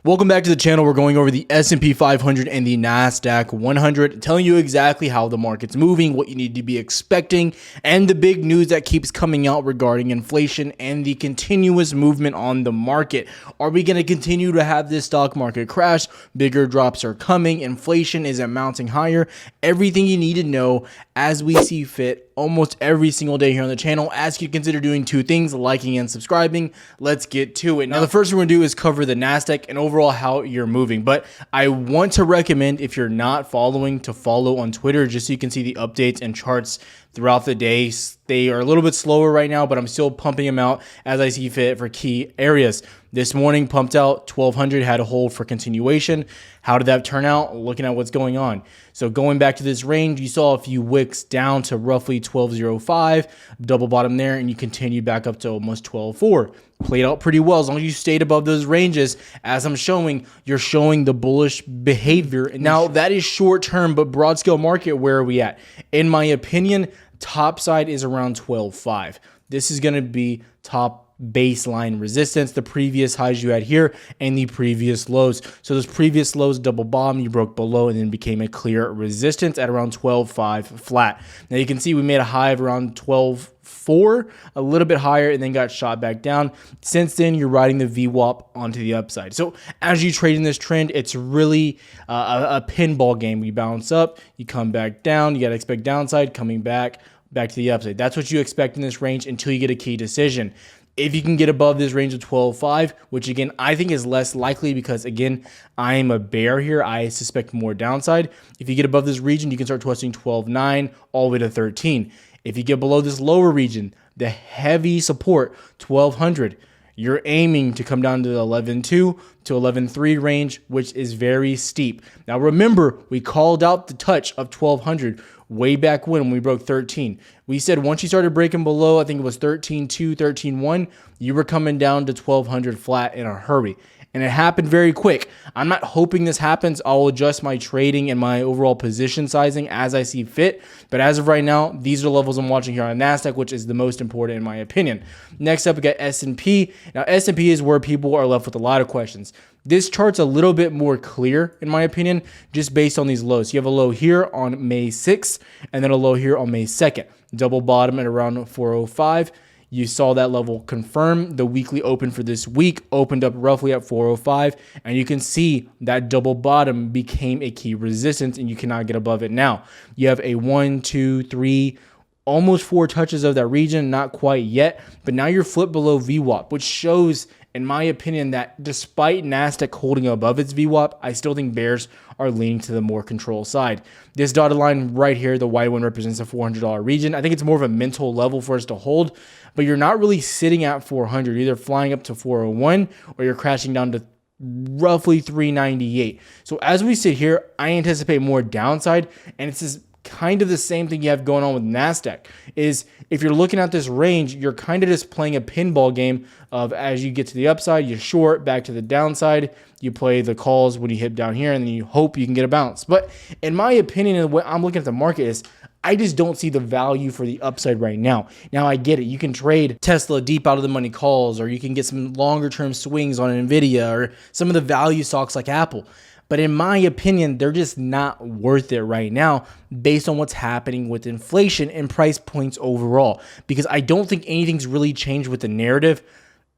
Welcome back to the channel. We're going over the SP 500 and the Nasdaq 100, telling you exactly how the market's moving, what you need to be expecting, and the big news that keeps coming out regarding inflation and the continuous movement on the market. Are we going to continue to have this stock market crash? Bigger drops are coming. Inflation is mounting higher. Everything you need to know as we see fit almost every single day here on the channel. Ask you to consider doing two things: liking and subscribing. Let's get to it. Now, the first thing we're going to do is cover the Nasdaq and overall how you're moving. But I want to recommend, if you're not following, to follow on Twitter just so you can see the updates and charts throughout the day. They are a little bit slower right now, but I'm still pumping them out as I see fit for key areas. This morning pumped out 1200, had a hold for continuation. How did that turn out? Looking at what's going on. So going back to this range, you saw a few wicks down to roughly 1205, double bottom there, and you continued back up to almost 12.4. Played out pretty well as long as you stayed above those ranges. As I'm showing, you're showing the bullish behavior. Now, that is short term, but broad scale market, where are we at? In my opinion, top side is around 12.5. This is going to be top baseline resistance, the previous highs you had here and the previous lows. So those previous lows double bottom, you broke below and then became a clear resistance at around 12.5 flat. Now you can see we made a high of around 12.4, a little bit higher, and then got shot back down. Since then, you're riding the VWAP onto the upside. So as you trade in this trend, it's really a pinball game. We bounce up, you come back down, you got to expect downside, coming back to the upside. That's what you expect in this range until you get a key decision. If you can get above this range of 12.5, which again, I think is less likely because again, I am a bear here. I suspect more downside. If you get above this region, you can start twisting 12.9 all the way to 13. If you get below this lower region, the heavy support, 1200, you're aiming to come down to the 11.2 to 11.3 range, which is very steep. Now remember, we called out the touch of 1200 way back when we broke 13. We said once you started breaking below, I think it was 13.2, 13.1, you were coming down to 1200 flat in a hurry. And it happened very quick. I'm not hoping this happens. I'll adjust my trading and my overall position sizing as I see fit. But as of right now, these are the levels I'm watching here on Nasdaq, which is the most important in my opinion. Next up, we got S&P. Now, S&P is where people are left with a lot of questions. This chart's a little bit more clear, in my opinion, just based on these lows. You have a low here on May 6th, and then a low here on May 2nd. Double bottom at around 405. You saw that level confirm. The weekly open for this week opened up roughly at 405, and you can see that double bottom became a key resistance, and you cannot get above it now. You have a 1, 2, 3, almost 4 touches of that region, not quite yet, but now you're flipped below VWAP, which shows, in my opinion, that despite Nasdaq holding above its VWAP, I still think bears are leaning to the more control side. This dotted line right here, the white one, represents a $400 region. I think it's more of a mental level for us to hold, but you're not really sitting at 400. You're either flying up to 401 or you're crashing down to roughly 398. So as we sit here, I anticipate more downside, and it's this kind of the same thing you have going on with Nasdaq. Is if you're looking at this range, you're kind of just playing a pinball game of, as you get to the upside, you short, back to the downside, you play the calls when you hit down here, and then you hope you can get a bounce. But in my opinion, and what I'm looking at the market is, I just don't see the value for the upside right now. Now, I get it. You can trade Tesla deep out of the money calls, or you can get some longer term swings on Nvidia or some of the value stocks like Apple. But in my opinion, they're just not worth it right now based on what's happening with inflation and price points overall. Because I don't think anything's really changed with the narrative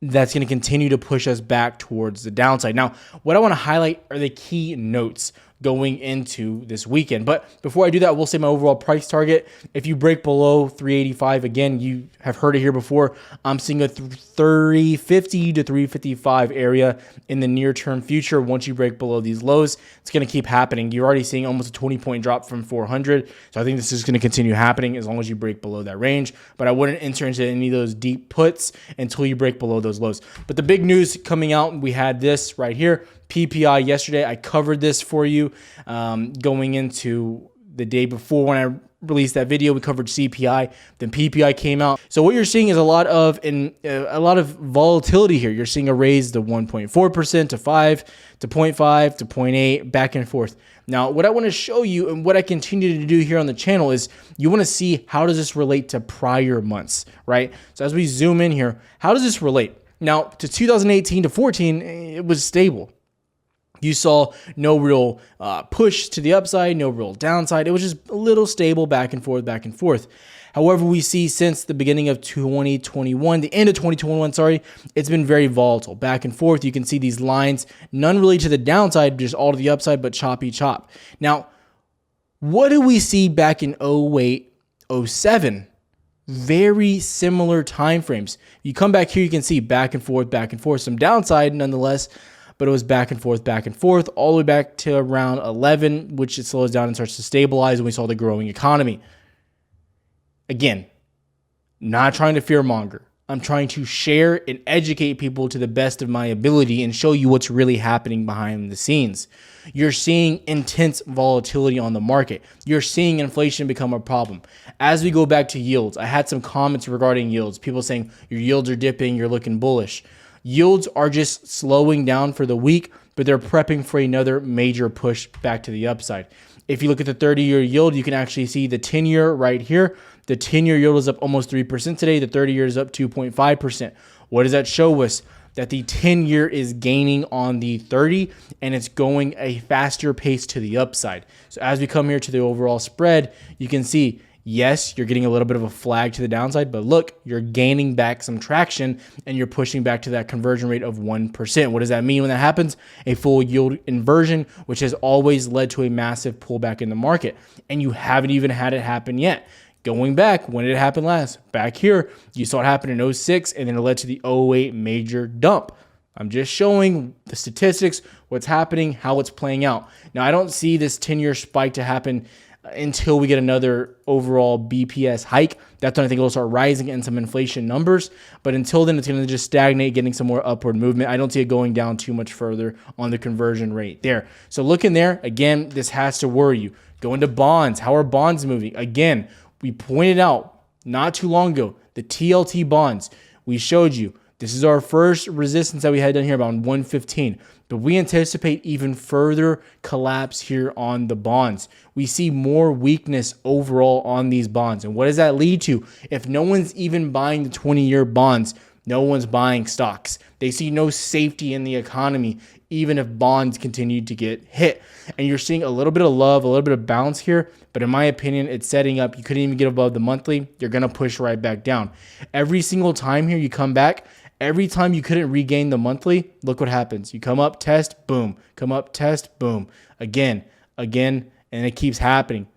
that's going to continue to push us back towards the downside. Now, what I want to highlight are the key notes going into this weekend. But before I do that, we'll say my overall price target. If you break below 385, again, you have heard it here before, I'm seeing a 350 to 355 area in the near term future. Once you break below these lows, it's going to keep happening. You're already seeing almost a 20-point drop from 400. So I think this is going to continue happening as long as you break below that range. But I wouldn't enter into any of those deep puts until you break below those lows. But the big news coming out, we had this right here. PPI yesterday. I covered this for you going into the day before when I released that video. We covered CPI, then PPI came out. So what you're seeing is a lot of volatility here. You're seeing a raise to 1.4% to 5 to 0.5 to 0.8 back and forth. Now, what I want to show you and what I continue to do here on the channel is you want to see how does this relate to prior months, right? So as we zoom in here, how does this relate? Now, to 2018 to 14, it was stable. You saw no real push to the upside, no real downside. It was just a little stable back and forth, back and forth. However, we see since the beginning of 2021, the end of 2021, sorry, it's been very volatile, back and forth. You can see these lines, none really to the downside, just all to the upside, but choppy chop. Now, what did we see back in 08, 07? Very similar time frames. You come back here, you can see back and forth, some downside nonetheless, but it was back and forth, all the way back to around 11, which it slows down and starts to stabilize, and we saw the growing economy. Again, not trying to fearmonger. I'm trying to share and educate people to the best of my ability and show you what's really happening behind the scenes. You're seeing intense volatility on the market. You're seeing inflation become a problem. As we go back to yields, I had some comments regarding yields. People saying your yields are dipping, you're looking bullish. Yields are just slowing down for the week, but they're prepping for another major push back to the upside. If you look at the 30-year yield, you can actually see the 10-year right here. The 10-year yield is up almost 3% today. The 30-year is up 2.5%. What does that show us? That the 10-year is gaining on the 30, and it's going a faster pace to the upside. So as we come here to the overall spread, you can see, yes, you're getting a little bit of a flag to the downside, but look, you're gaining back some traction and you're pushing back to that conversion rate of 1%. What does that mean when that happens? A full yield inversion, which has always led to a massive pullback in the market. And you haven't even had it happen yet. Going back, when did it happen last? Back here, you saw it happen in 06, and then it led to the 08 major dump. I'm just showing the statistics, what's happening, how it's playing out. Now, I don't see this 10-year spike to happen until we get another overall BPS hike. That's when I think it'll start rising in some inflation numbers. But until then, it's going to just stagnate, getting some more upward movement. I don't see it going down too much further on the conversion rate there. So look in there. Again, this has to worry you. Go into bonds. How are bonds moving? Again, we pointed out not too long ago, the TLT bonds. We showed you this is our first resistance that we had done here about 115. But we anticipate even further collapse here on the bonds. We see more weakness overall on these bonds. And what does that lead to? If no one's even buying the 20-year bonds, no one's buying stocks. They see no safety in the economy, even if bonds continue to get hit. And you're seeing a little bit of love, a little bit of bounce here. But in my opinion, it's setting up. You couldn't even get above the monthly. You're going to push right back down. Every single time here you come back, every time you couldn't regain the monthly, look what happens. You come up, test, boom. Come up, test, boom. Again, and it keeps happening.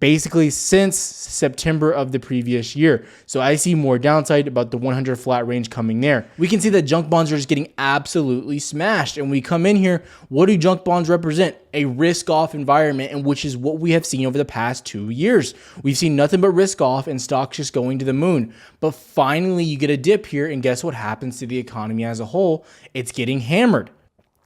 Basically since September of the previous year. So I see more downside about the 100 flat range coming there. We can see that junk bonds are just getting absolutely smashed. And we come in here, what do junk bonds represent? A risk-off environment, and which is what we have seen over the past 2 years. We've seen nothing but risk-off and stocks just going to the moon. But finally, you get a dip here, and guess what happens to the economy as a whole? It's getting hammered.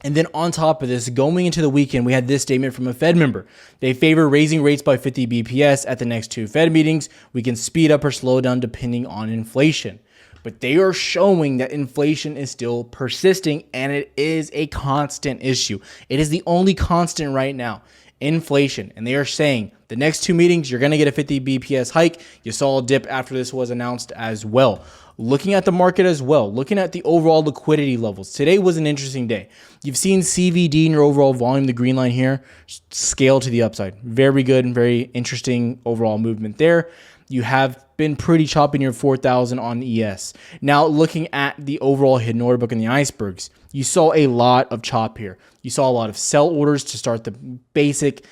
And then on top of this, going into the weekend, we had this statement from a Fed member. They favor raising rates by 50 BPS at the next 2 Fed meetings. We can speed up or slow down depending on inflation. But they are showing that inflation is still persisting, and it is a constant issue. It is the only constant right now, inflation. And they are saying the next 2 meetings, you're going to get a 50 BPS hike. You saw a dip after this was announced as well. Looking at the market as well, looking at the overall liquidity levels. Today was an interesting day. You've seen CVD in your overall volume, the green line here, scale to the upside. Very good and very interesting overall movement there. You have been pretty choppy in your 4,000 on ES. Now looking at the overall hidden order book and the icebergs, you saw a lot of chop here. You saw a lot of sell orders to start the basic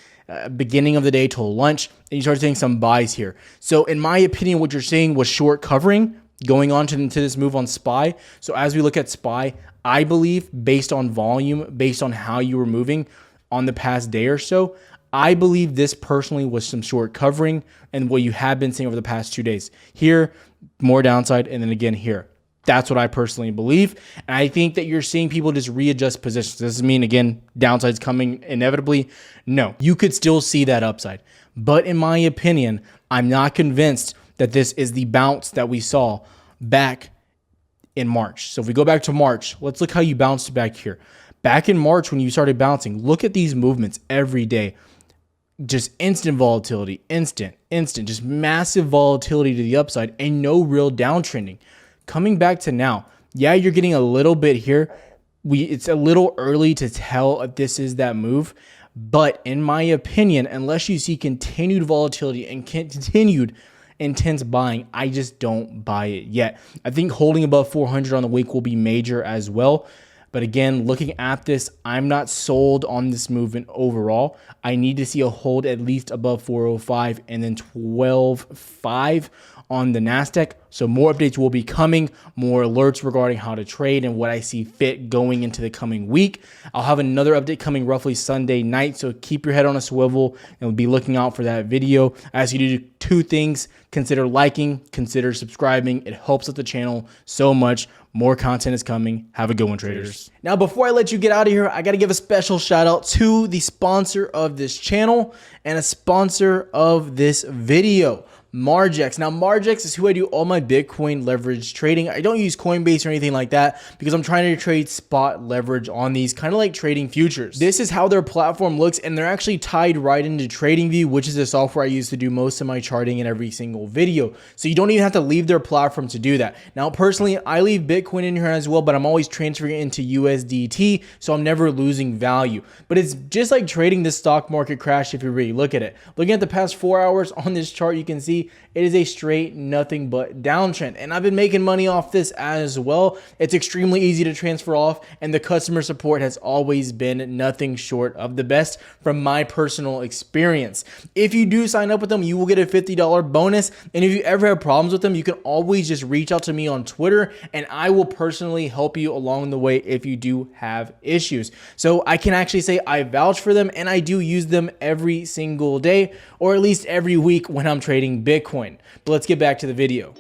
beginning of the day till lunch, and you started seeing some buys here. So in my opinion, what you're seeing was short covering going on to this move on SPY. So as we look at SPY, I believe based on volume, based on how you were moving on the past day or so, I believe this personally was some short covering and what you have been seeing over the past 2 days. Here, more downside, and then again here. That's what I personally believe. And I think that you're seeing people just readjust positions. Does this mean, again, downside's coming inevitably? No, you could still see that upside. But in my opinion, I'm not convinced that this is the bounce that we saw back in March. So if we go back to March, let's look how you bounced back here. Back in March when you started bouncing, look at these movements every day. Just instant volatility, instant, just massive volatility to the upside and no real downtrending. Coming back to now, yeah, you're getting a little bit here. it's a little early to tell if this is that move. But in my opinion, unless you see continued volatility and continued intense buying, I just don't buy it yet. I think holding above 400 on the week will be major as well. But again, looking at this, I'm not sold on this movement overall. I need to see a hold at least above 405 and then 12.5 on the Nasdaq. So more updates will be coming, more alerts regarding how to trade and what I see fit going into the coming week. I'll have another update coming roughly Sunday night, so keep your head on a swivel and be looking out for that video. As you do two things, consider liking, consider subscribing. It helps with the channel so much. More content is coming. Have a good one, traders. Now, before I let you get out of here, I got to give a special shout out to the sponsor of this channel and a sponsor of this video, Margex. Now, Margex is who I do all my Bitcoin leverage trading. I don't use Coinbase or anything like that because I'm trying to trade spot leverage on these, kind of like trading futures. This is how their platform looks, and they're actually tied right into TradingView, which is the software I use to do most of my charting in every single video. So you don't even have to leave their platform to do that. Now, personally, I leave Bitcoin in here as well, but I'm always transferring it into USDT, so I'm never losing value. But it's just like trading the stock market crash if you really look at it. Looking at the past 4 hours on this chart, you can see it is a straight nothing but downtrend, and I've been making money off this as well. It's extremely easy to transfer off, and the customer support has always been nothing short of the best from my personal experience. If you do sign up with them, you will get a $50 bonus, and if you ever have problems with them, you can always just reach out to me on Twitter, and I will personally help you along the way if you do have issues. So I can actually say I vouch for them, and I do use them every single day, or at least every week when I'm trading Bitcoin. But let's get back to the video.